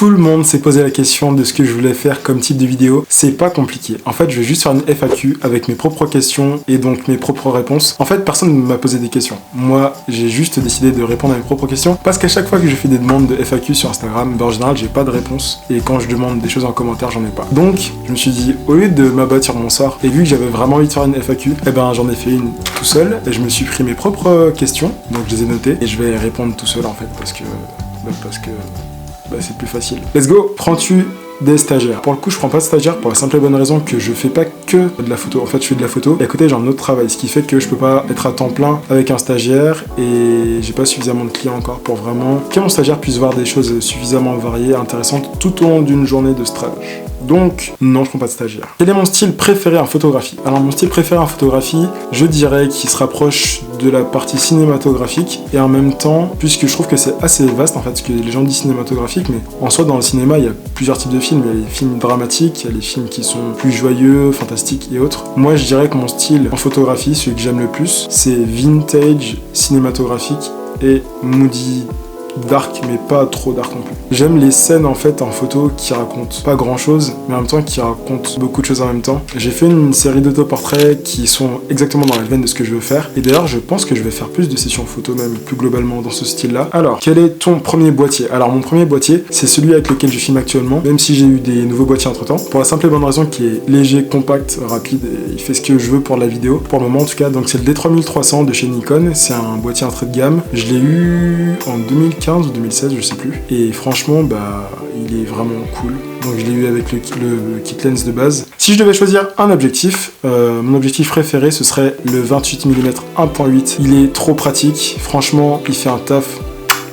Tout le monde s'est posé la question de ce que je voulais faire comme type de vidéo. C'est pas compliqué. En fait, je vais juste faire une FAQ avec mes propres questions et donc mes propres réponses. En fait, personne ne m'a posé des questions. Moi, j'ai juste décidé de répondre à mes propres questions parce qu'à chaque fois que je fais des demandes de FAQ sur Instagram, en général, j'ai pas de réponse et quand je demande des choses en commentaire, j'en ai pas. Donc, je me suis dit, au lieu de m'abattre sur mon sort et vu que j'avais vraiment envie de faire une FAQ, eh ben, j'en ai fait une tout seul et je me suis pris mes propres questions, donc je les ai notées et je vais répondre tout seul en fait parce que c'est plus facile. Let's go. Prends-tu des stagiaires? Pour le coup, je prends pas de stagiaires pour la simple et bonne raison que je fais pas que de la photo. En fait, je fais de la photo et à côté, j'ai un autre travail, ce qui fait que je peux pas être à temps plein avec un stagiaire et j'ai pas suffisamment de clients encore pour vraiment que mon stagiaire puisse voir des choses suffisamment variées, intéressantes tout au long d'une journée de stage. Donc, non, je prends pas de stagiaire. Quel est mon style préféré en photographie? Alors, mon style préféré en photographie, je dirais qu'il se rapproche de la partie cinématographique et en même temps, puisque je trouve que c'est assez vaste en fait, ce que les gens disent cinématographique, mais en soi, dans le cinéma, il y a plusieurs types de films. Il y a les films dramatiques, il y a les films qui sont plus joyeux, fantastiques et autres. Moi, je dirais que mon style en photographie, celui que j'aime le plus, c'est vintage, cinématographique et moody, dark mais pas trop dark non plus. J'aime les scènes en fait en photo qui racontent pas grand chose mais en même temps qui racontent beaucoup de choses en même temps. J'ai fait une série d'autoportraits qui sont exactement dans la veine de ce que je veux faire et d'ailleurs je pense que je vais faire plus de sessions photo même plus globalement dans ce style là. Alors quel est ton premier boîtier? Alors mon premier boîtier c'est celui avec lequel je filme actuellement même si j'ai eu des nouveaux boîtiers entre temps pour la simple et bonne raison qu'il est léger, compact, rapide et il fait ce que je veux pour la vidéo pour le moment en tout cas. Donc c'est le D3300 de chez Nikon, c'est un boîtier entrée de gamme. Je l'ai eu en 2015 ou 2016 je sais plus et franchement bah il est vraiment cool donc je l'ai eu avec le kit lens de base. Si je devais choisir un objectif, mon objectif préféré ce serait le 28 mm 1.8. Il est trop pratique, franchement il fait un taf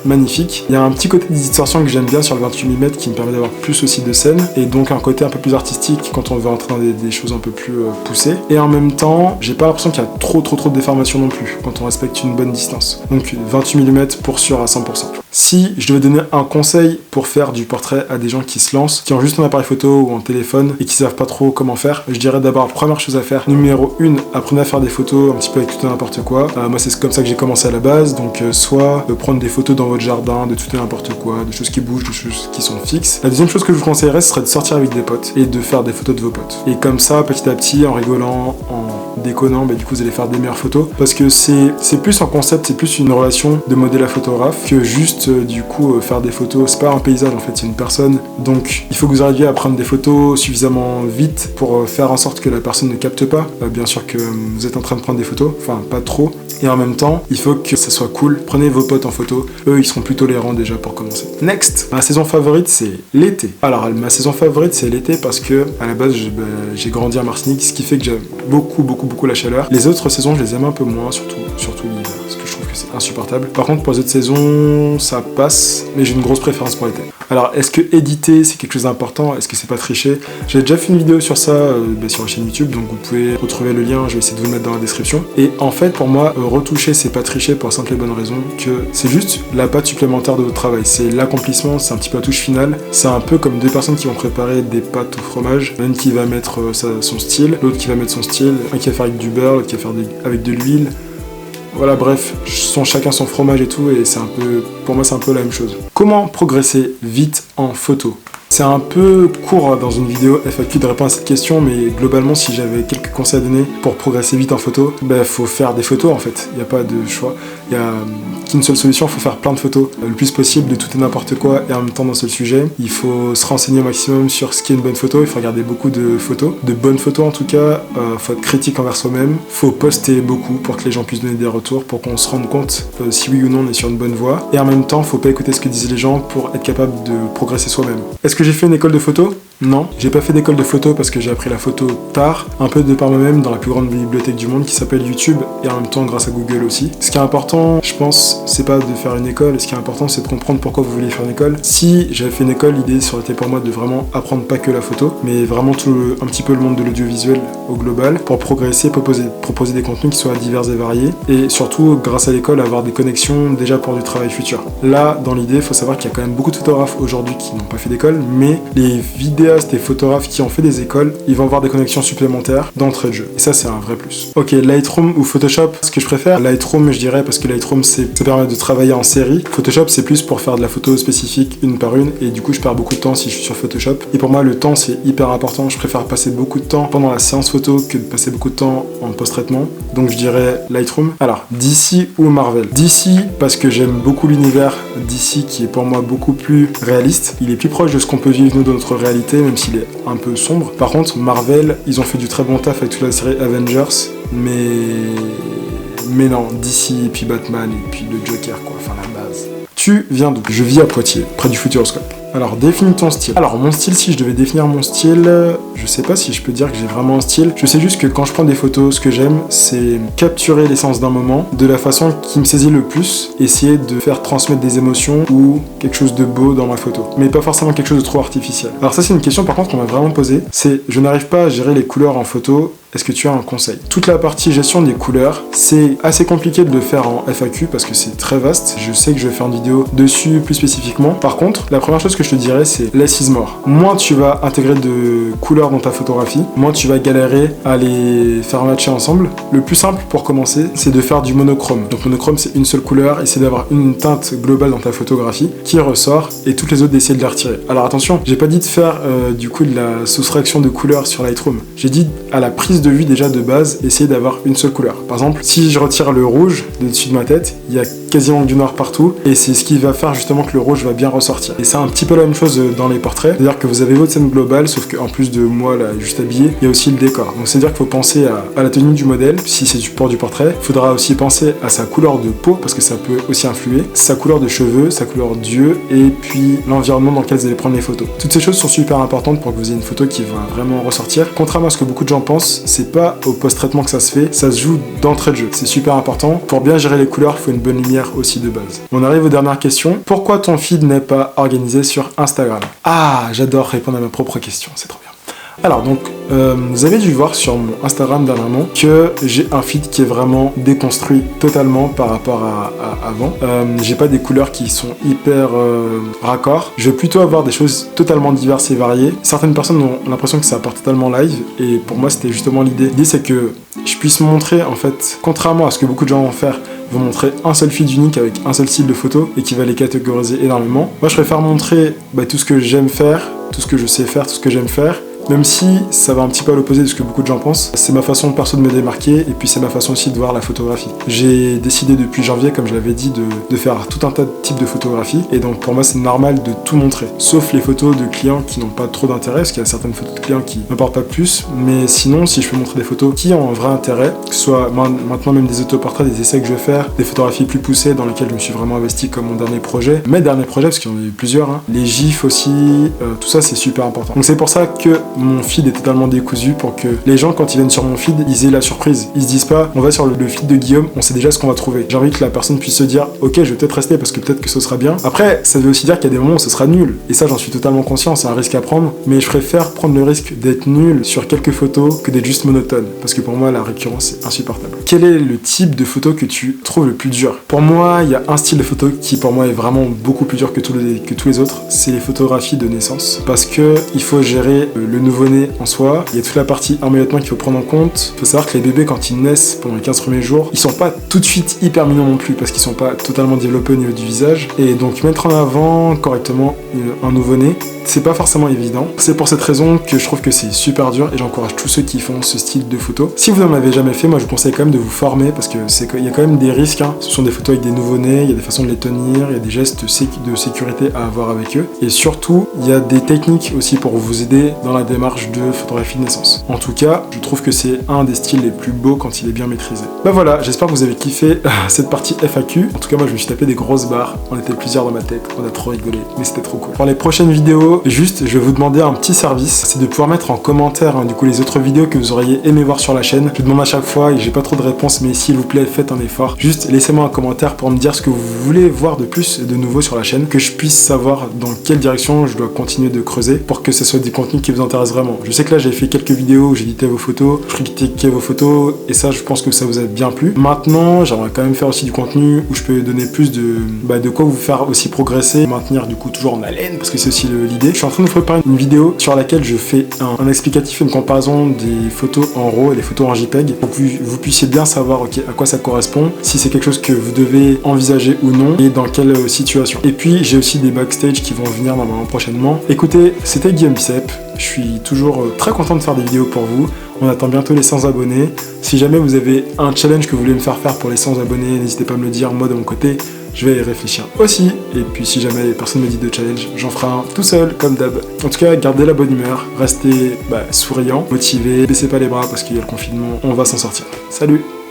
magnifique. Il y a un petit côté de distorsion que j'aime bien sur le 28 mm qui me permet d'avoir plus aussi de scènes et donc un côté un peu plus artistique quand on veut entrer dans des choses un peu plus poussées et en même temps j'ai pas l'impression qu'il y a trop de déformation non plus quand on respecte une bonne distance. Donc 28 mm pour sûr à 100%. Si je devais donner un conseil pour faire du portrait à des gens qui se lancent, qui ont juste un appareil photo ou un téléphone et qui savent pas trop comment faire, je dirais d'abord première chose à faire, numéro 1, apprenez à faire des photos un petit peu avec tout et n'importe quoi. Moi c'est comme ça que j'ai commencé à la base, donc soit prendre des photos dans votre jardin, de tout et n'importe quoi, de choses qui bougent, de choses qui sont fixes. La deuxième chose que je vous conseillerais ce serait de sortir avec des potes et de faire des photos de vos potes. Et comme ça, petit à petit, en rigolant, en déconnant, du coup vous allez faire des meilleures photos parce que c'est plus un concept, c'est plus une relation de modèle à photographe que juste du coup faire des photos. C'est pas un paysage en fait, c'est une personne. Donc il faut que vous arriviez à prendre des photos suffisamment vite pour faire en sorte que la personne ne capte pas. Bien sûr que vous êtes en train de prendre des photos, enfin pas trop. Et en même temps, il faut que ça soit cool. Prenez vos potes en photo, eux ils seront plus tolérants déjà pour commencer. Next, ma saison favorite c'est l'été. Alors ma saison favorite c'est l'été parce que à la base j'ai grandi à Martinique, ce qui fait que j'aime beaucoup la chaleur. Les autres saisons je les aime un peu moins, surtout l'hiver, parce que je trouve que c'est insupportable. Par contre pour les autres saisons ça passe, mais j'ai une grosse préférence pour l'été. Alors est-ce que éditer c'est quelque chose d'important? Est-ce que c'est pas tricher? J'ai déjà fait une vidéo sur ça sur la chaîne YouTube, donc vous pouvez retrouver le lien, je vais essayer de vous le mettre dans la description. Et en fait pour moi retoucher c'est pas tricher pour la simple et bonne raison que c'est juste la patte supplémentaire de votre travail, c'est l'accomplissement, c'est un petit peu la touche finale. C'est un peu comme deux personnes qui vont préparer des pâtes au fromage, l'une qui va mettre son style, l'autre qui va mettre son style, un qui va faire avec du beurre, l'autre qui va faire avec de l'huile. Voilà, bref, chacun son fromage et tout, et c'est un peu, pour moi c'est un peu la même chose. Comment progresser vite en photo? C'est un peu court dans une vidéo FAQ de répondre à cette question, mais globalement si j'avais quelques conseils à donner pour progresser vite en photo, faut faire des photos en fait, il n'y a pas de choix. Il n'y a qu'une seule solution, il faut faire plein de photos, le plus possible de tout et n'importe quoi et en même temps d'un seul sujet. Il faut se renseigner au maximum sur ce qu'est une bonne photo, il faut regarder beaucoup de photos, de bonnes photos en tout cas, faut être critique envers soi-même, faut poster beaucoup pour que les gens puissent donner des retours, pour qu'on se rende compte si oui ou non on est sur une bonne voie, et en même temps faut pas écouter ce que disent les gens pour être capable de progresser soi-même. Est-ce que j'ai fait une école de photo? Non, j'ai pas fait d'école de photo parce que j'ai appris la photo tard, un peu de par moi-même dans la plus grande bibliothèque du monde qui s'appelle YouTube et en même temps grâce à Google aussi. Ce qui est important, je pense, c'est pas de faire une école, ce qui est important c'est de comprendre pourquoi vous voulez faire une école. Si j'avais fait une école, l'idée ça aurait été pour moi de vraiment apprendre pas que la photo, mais vraiment un petit peu le monde de l'audiovisuel au global pour progresser, proposer des contenus qui soient divers et variés et surtout grâce à l'école avoir des connexions déjà pour du travail futur. Là, dans l'idée, il faut savoir qu'il y a quand même beaucoup de photographes aujourd'hui qui n'ont pas fait d'école, mais les vidéastes et photographes qui ont fait des écoles, ils vont avoir des connexions supplémentaires d'entrée de jeu. Et ça, c'est un vrai plus. Ok, Lightroom ou Photoshop, ce que je préfère, Lightroom, je dirais, parce que Lightroom, ça permet de travailler en série. Photoshop, c'est plus pour faire de la photo spécifique une par une, et du coup, je perds beaucoup de temps si je suis sur Photoshop. Et pour moi, le temps, c'est hyper important. Je préfère passer beaucoup de temps pendant la séance photo que de passer beaucoup de temps en post-traitement. Donc, je dirais Lightroom. Alors, DC ou Marvel? DC, parce que j'aime beaucoup l'univers DC, qui est pour moi beaucoup plus réaliste. Il est plus proche de ce qu'on peut vivre, nous, dans notre réalité, même s'il est un peu sombre. Par contre, Marvel, ils ont fait du très bon taf avec toute la série Avengers, mais non, DC et puis Batman et puis le Joker, quoi, enfin la base. Tu viens d'où? Je vis à Poitiers, près du Futuroscope. Alors, définis ton style. Alors, mon style, si je devais définir mon style, je sais pas si je peux dire que j'ai vraiment un style. Je sais juste que quand je prends des photos, ce que j'aime, c'est capturer l'essence d'un moment de la façon qui me saisit le plus, essayer de faire transmettre des émotions ou quelque chose de beau dans ma photo, mais pas forcément quelque chose de trop artificiel. Alors ça, c'est une question par contre qu'on m'a vraiment posée, c'est je n'arrive pas à gérer les couleurs en photo. Est-ce que tu as un conseil? Toute la partie gestion des couleurs, c'est assez compliqué de le faire en FAQ parce que c'est très vaste. Je sais que je vais faire une vidéo dessus plus spécifiquement. Par contre, la première chose que je te dirais, c'est less is more. Moins tu vas intégrer de couleurs dans ta photographie, moins tu vas galérer à les faire matcher ensemble. Le plus simple pour commencer, c'est de faire du monochrome. Donc monochrome, c'est une seule couleur et c'est d'avoir une teinte globale dans ta photographie qui ressort et toutes les autres d'essayer de les retirer. Alors attention, j'ai pas dit de faire du coup de la soustraction de couleurs sur Lightroom. J'ai dit à la prise de vue déjà de base, essayer d'avoir une seule couleur. Par exemple, si je retire le rouge de dessus de ma tête, il y a quasiment du noir partout et c'est ce qui va faire justement que le rouge va bien ressortir. Et c'est un petit peu la même chose dans les portraits, c'est-à-dire que vous avez votre scène globale, sauf qu'en plus de moi là juste habillé, il y a aussi le décor. Donc c'est-à-dire qu'il faut penser à la tenue du modèle, si c'est pour du portrait, il faudra aussi penser à sa couleur de peau parce que ça peut aussi influer, sa couleur de cheveux, sa couleur d'yeux et puis l'environnement dans lequel vous allez prendre les photos. Toutes ces choses sont super importantes pour que vous ayez une photo qui va vraiment ressortir. Contrairement à ce que beaucoup de gens pensent, c'est pas au post-traitement que ça se fait, ça se joue d'entrée de jeu. C'est super important. Pour bien gérer les couleurs, il faut une bonne lumière aussi de base. On arrive aux dernières questions. Pourquoi ton feed n'est pas organisé sur Instagram? Ah, j'adore répondre à ma propre question, c'est trop bien. Alors donc, vous avez dû voir sur mon Instagram dernièrement que j'ai un feed qui est vraiment déconstruit totalement par rapport à avant. J'ai pas des couleurs qui sont hyper raccords. Je vais plutôt avoir des choses totalement diverses et variées. Certaines personnes ont l'impression que ça part totalement live et pour moi c'était justement l'idée. L'idée c'est que je puisse montrer en fait, contrairement à ce que beaucoup de gens vont faire, vont montrer un seul feed unique avec un seul style de photo et qui va les catégoriser énormément. Moi je préfère montrer tout ce que j'aime faire, tout ce que je sais faire, tout ce que j'aime faire. Même si ça va un petit peu à l'opposé de ce que beaucoup de gens pensent, c'est ma façon perso de me démarquer et puis c'est ma façon aussi de voir la photographie. J'ai décidé depuis janvier, comme je l'avais dit, de faire tout un tas de types de photographies et donc pour moi c'est normal de tout montrer. Sauf les photos de clients qui n'ont pas trop d'intérêt, parce qu'il y a certaines photos de clients qui n'apportent pas plus, mais sinon si je peux montrer des photos qui ont un vrai intérêt, que ce soit maintenant même des autoportraits, des essais que je vais faire, des photographies plus poussées dans lesquelles je me suis vraiment investi comme mon dernier projet, mes derniers projets parce qu'il y en a eu plusieurs, les gifs aussi, tout ça c'est super important. Donc c'est pour ça que mon feed est totalement décousu pour que les gens quand ils viennent sur mon feed ils aient la surprise, ils se disent pas on va sur le feed de Guillaume, on sait déjà ce qu'on va trouver. J'ai envie que la personne puisse se dire ok je vais peut-être rester parce que peut-être que ce sera bien. Après ça veut aussi dire qu'il y a des moments où ce sera nul et ça j'en suis totalement conscient, c'est un risque à prendre, mais je préfère prendre le risque d'être nul sur quelques photos que d'être juste monotone parce que pour moi la récurrence est insupportable. Quel est le type de photo que tu trouves le plus dur? Pour moi il y a un style de photo qui pour moi est vraiment beaucoup plus dur que tous les autres, c'est les photographies de naissance parce que il faut gérer le nouveau-né en soi, il y a toute la partie emmaillotement qu'il faut prendre en compte. Il faut savoir que les bébés quand ils naissent pendant les 15 premiers jours, ils sont pas tout de suite hyper mignons non plus parce qu'ils sont pas totalement développés au niveau du visage et donc mettre en avant correctement un nouveau-né, c'est pas forcément évident. C'est pour cette raison que je trouve que c'est super dur et j'encourage tous ceux qui font ce style de photo. Si vous n'en avez jamais fait, moi je vous conseille quand même de vous former parce que il y a quand même des risques. Ce sont des photos avec des nouveau-nés, il y a des façons de les tenir, il y a des gestes de sécurité à avoir avec eux et surtout il y a des techniques aussi pour vous aider dans la démarche de photographie de naissance. En tout cas, je trouve que c'est un des styles les plus beaux quand il est bien maîtrisé. Voilà, j'espère que vous avez kiffé cette partie FAQ. En tout cas, moi je me suis tapé des grosses barres, on était plusieurs dans ma tête, on a trop rigolé, mais c'était trop cool. Pour les prochaines vidéos, juste, je vais vous demander un petit service, c'est de pouvoir mettre en commentaire du coup les autres vidéos que vous auriez aimé voir sur la chaîne. Je demande à chaque fois et j'ai pas trop de réponses, mais s'il vous plaît, faites un effort. Juste, laissez-moi un commentaire pour me dire ce que vous voulez voir de plus et de nouveau sur la chaîne, que je puisse savoir dans quelle direction je dois continuer de creuser pour que ce soit des contenus qui vous intéressent vraiment. Je sais que là, j'ai fait quelques vidéos où j'éditais vos photos, je critiquais vos photos et ça, je pense que ça vous a bien plu. Maintenant, j'aimerais quand même faire aussi du contenu où je peux donner plus de quoi vous faire aussi progresser, maintenir du coup toujours en haleine parce que c'est aussi l'idée idée. Je suis en train de vous préparer une vidéo sur laquelle je fais un explicatif, une comparaison des photos en RAW et des photos en JPEG pour que vous puissiez bien savoir à quoi ça correspond, si c'est quelque chose que vous devez envisager ou non et dans quelle situation. Et puis j'ai aussi des backstage qui vont venir normalement prochainement. Écoutez, c'était Guillaume Bicep. Je suis toujours très content de faire des vidéos pour vous. On attend bientôt les 100 abonnés. Si jamais vous avez un challenge que vous voulez me faire pour les 100 abonnés, n'hésitez pas à me le dire. Moi de mon côté, je vais y réfléchir aussi. Et puis si jamais personne ne me dit de challenge, j'en ferai un tout seul comme d'hab. En tout cas, gardez la bonne humeur, restez souriant, motivé, baissez pas les bras parce qu'il y a le confinement, on va s'en sortir. Salut!